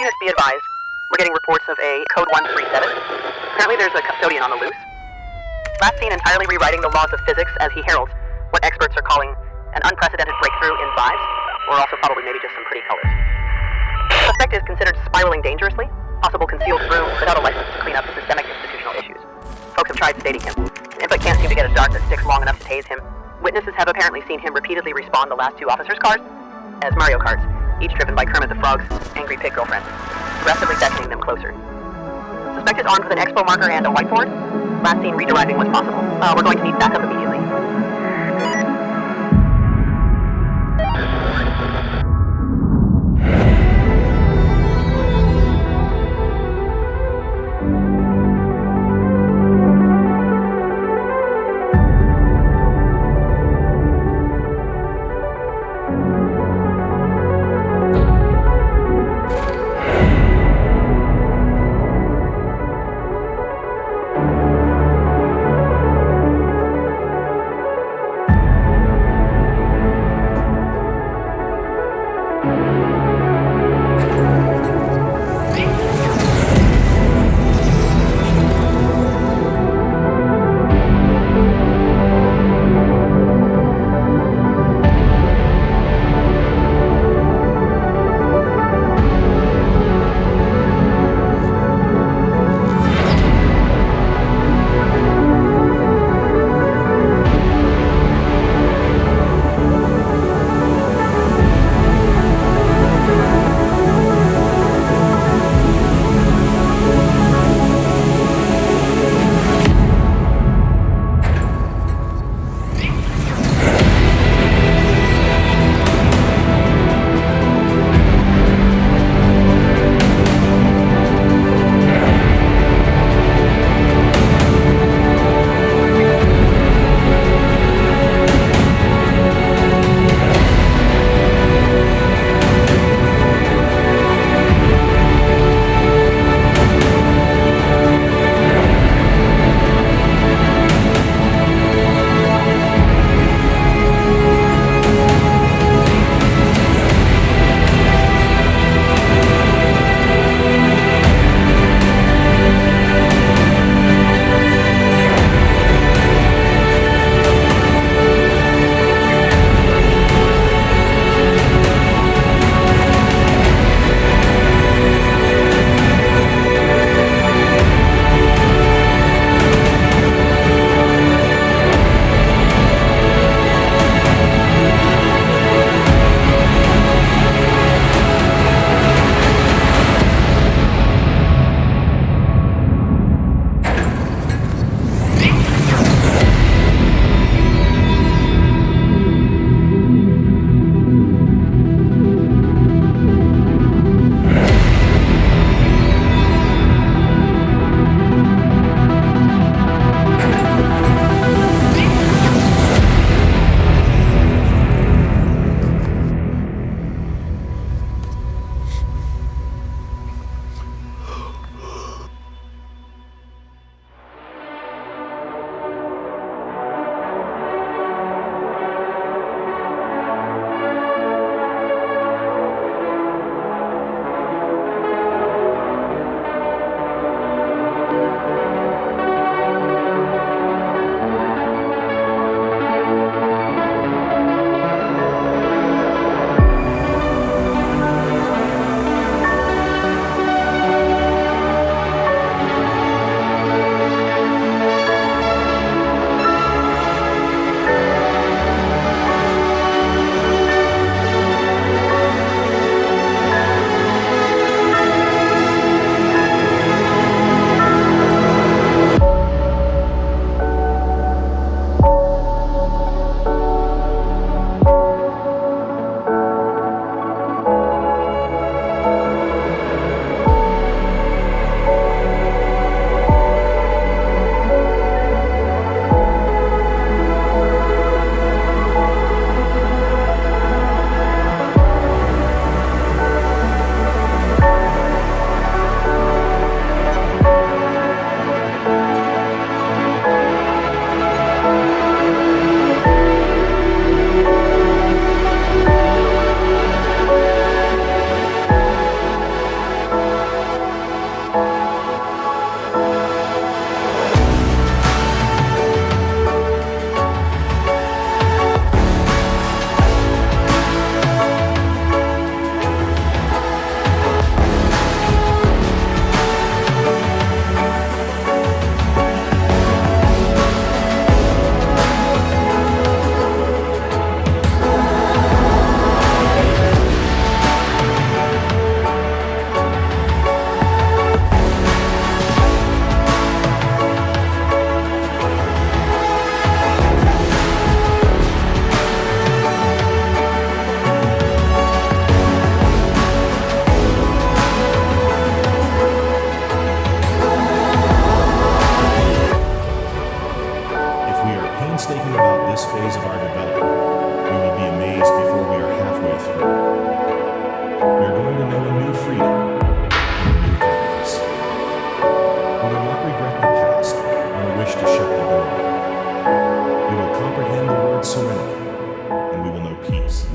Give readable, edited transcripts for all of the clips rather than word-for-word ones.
units be advised, we're getting reports of a code 137. Apparently there's a custodian on the loose. Last seen entirely rewriting the laws of physics as he heralds what experts are calling an unprecedented breakthrough in vibes, or also probably maybe just some pretty colors. The suspect is considered spiraling dangerously, possible concealed room without a license to clean up systemic institutional issues. Folks have tried sedating him, but can't seem to get a dart that sticks long enough to tase him. Witnesses have apparently seen him repeatedly respawn the last two officers' cars as Mario Karts, each driven by Kermit the Frog's angry pig girlfriend, aggressively beckoning them closer. Suspect is armed with an expo marker and a whiteboard. Last seen redirecting what's possible. We're going to need backup immediately.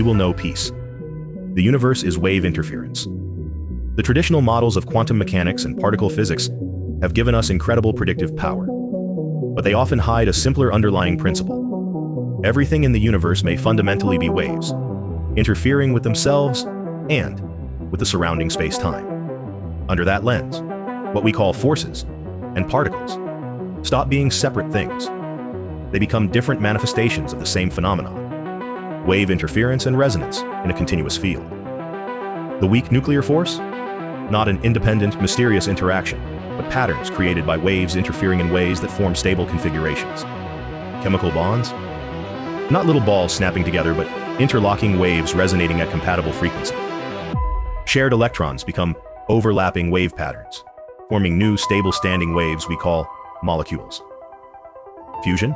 we will know peace. The universe is wave interference. The traditional models of quantum mechanics and particle physics have given us incredible predictive power, but they often hide a simpler underlying principle. Everything in the universe may fundamentally be waves, interfering with themselves and with the surrounding space-time. Under that lens, what we call forces and particles stop being separate things. They become different manifestations of the same phenomenon: wave interference and resonance in a continuous field. The weak nuclear force? Not an independent, mysterious interaction, but patterns created by waves interfering in ways that form stable configurations. Chemical bonds? Not little balls snapping together, but interlocking waves resonating at compatible frequency. Shared electrons become overlapping wave patterns, forming new stable standing waves we call molecules. Fusion?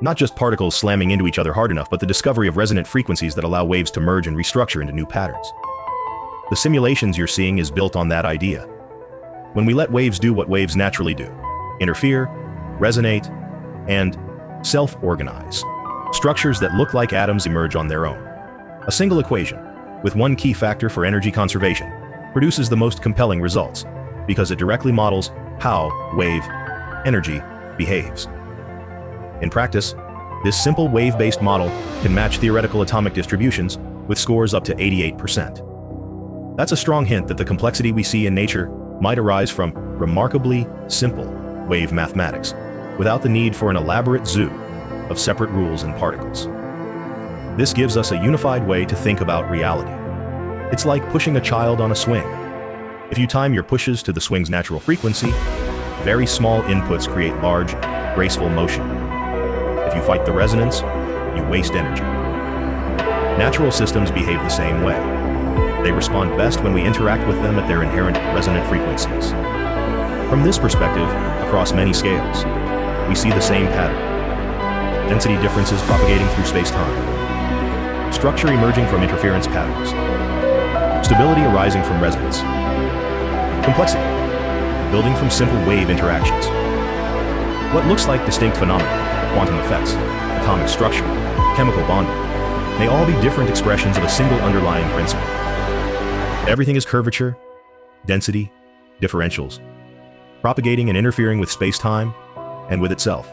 Not just particles slamming into each other hard enough, but the discovery of resonant frequencies that allow waves to merge and restructure into new patterns. The simulations you're seeing is built on that idea. When we let waves do what waves naturally do: interfere, resonate, and self-organize, structures that look like atoms emerge on their own. A single equation, with one key factor for energy conservation, produces the most compelling results, because it directly models how wave energy behaves. In practice, this simple wave-based model can match theoretical atomic distributions with scores up to 88%. That's a strong hint that the complexity we see in nature might arise from remarkably simple wave mathematics, without the need for an elaborate zoo of separate rules and particles. This gives us a unified way to think about reality. It's like pushing a child on a swing. If you time your pushes to the swing's natural frequency, very small inputs create large, graceful motion. If you fight the resonance, you waste energy. Natural systems behave the same way. They respond best when we interact with them at their inherent resonant frequencies. From this perspective, across many scales, we see the same pattern. Density differences propagating through space-time. Structure emerging from interference patterns. Stability arising from resonance. Complexity, building from simple wave interactions. What looks like distinct phenomena, quantum effects, atomic structure, chemical bonding, may all be different expressions of a single underlying principle. Everything is curvature, density, differentials, propagating and interfering with space-time and with itself.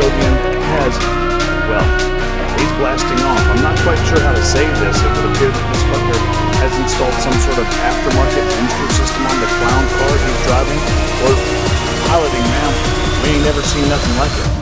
custodian has, well, he's blasting off. I'm not quite sure how to say this. It would appear that this fucker has installed some sort of aftermarket intro system on the clown car he's driving, or piloting, man. We ain't never seen nothing like it.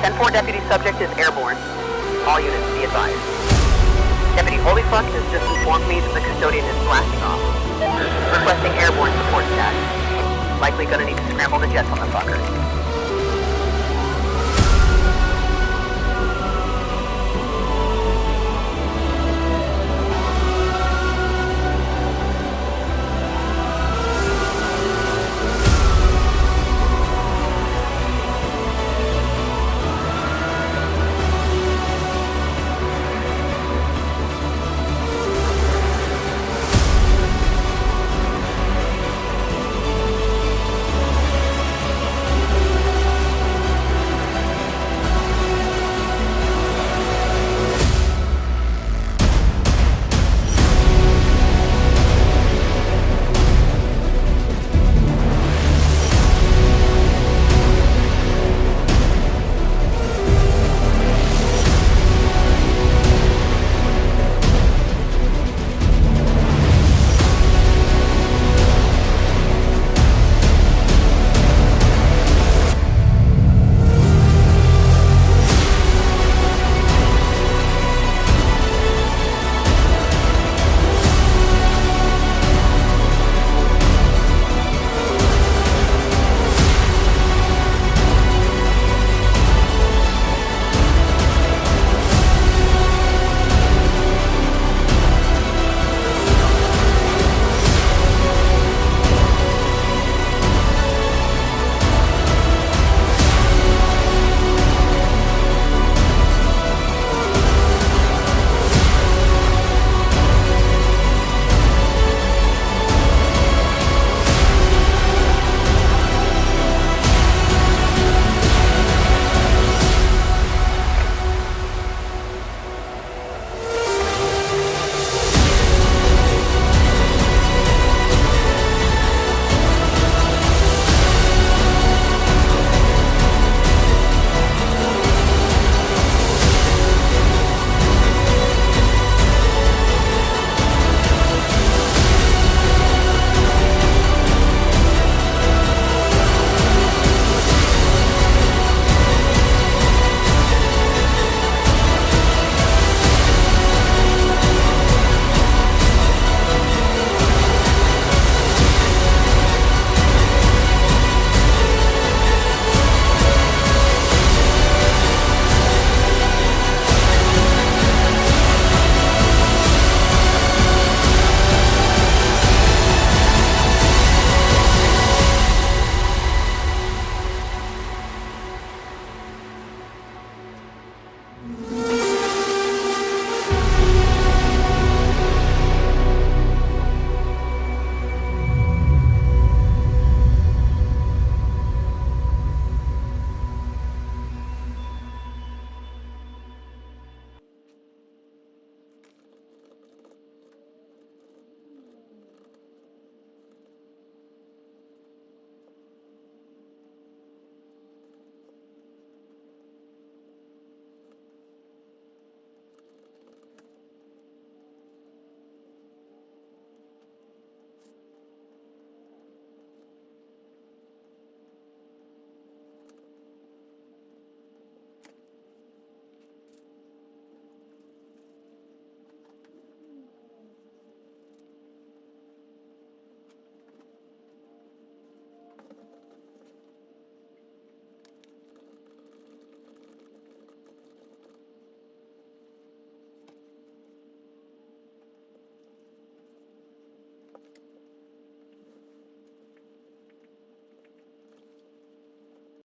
10-4 deputy subject is airborne. All units be advised. Deputy Holyfuck has just informed me that the custodian is blasting off. Requesting airborne support status. Likely gonna need to scramble the jets on the fucker.